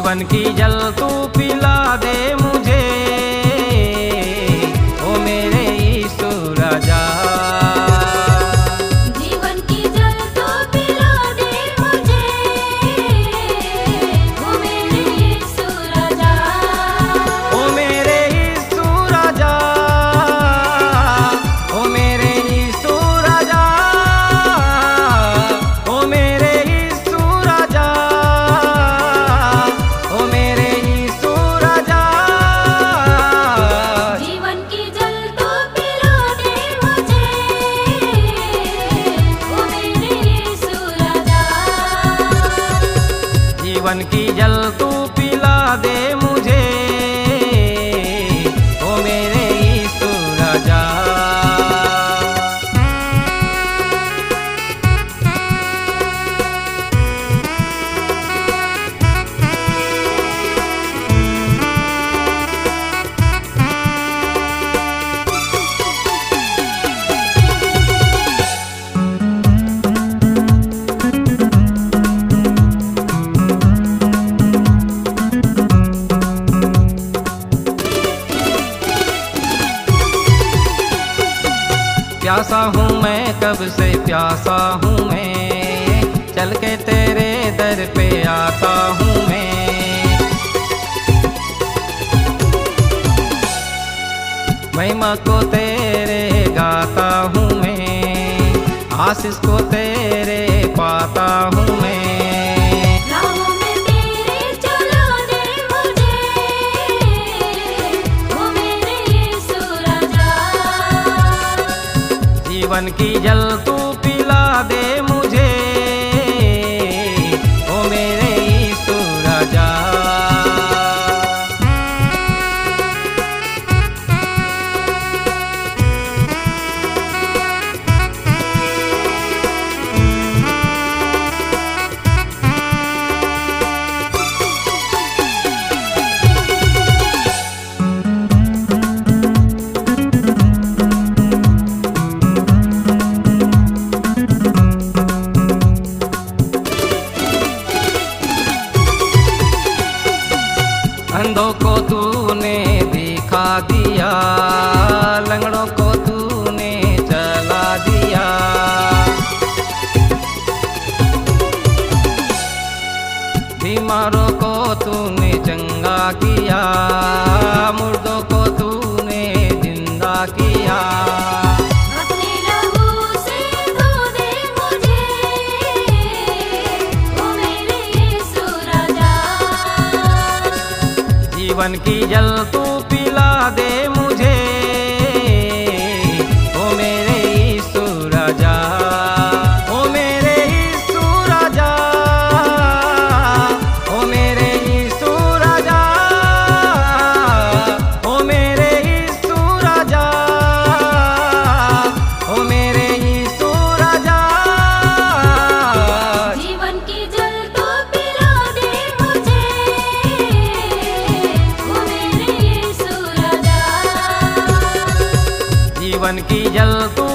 जीवन की जल तू पिला दे मुझे, ओ मेरे यीशु राजा। जीवन की जल तू पिला दे मुझे, ओ मेरे यीशु राजा। ओ मेरे यीशु राजा, ओ मेरे यीशु राजा, ओ मेरे यीशु राजा, ओ मेरे यीशु राजा। जीवन की जल तू पिला दे मुझे, ओ मेरे यीशु राजा। जीवन की जल तू पिला दे मुझे, ओ मेरे यीशु राजा। प्यासा हूँ मैं, कब से प्यासा हूँ मैं, चल के तेरे दर पे आता हूँ मैं। महिमा को तेरे गाता हूँ मैं, आशीष को तेरे पाता हूँ मैं। राहों में तेरे चला दे मुझे, ओ मेरे यीशु राजा। जीवन की जल तू पिला दे मुझे, ओ मेरे यीशु राजा। अंधों को तूने दिखा दिया, लंगड़ों को तूने चला दिया। बीमारों को तूने चंगा किया, मुर्दों को तूने जिंदा किया। अपने लहू से धो दे मुझे, ओ मेरे यीशु राजा। जीवन की जल तू पिला दे मुझे, ओ मेरे यीशु राजा। ओ मेरे यीशु राजा, ओ मेरे यीशु राजा, ओ मेरे यीशु राजा, ओ मेरे यीशु राजा। जीवन की जल तू पिला दे मुझे, ओ मेरे यीशु राजा। जीवन की जल तू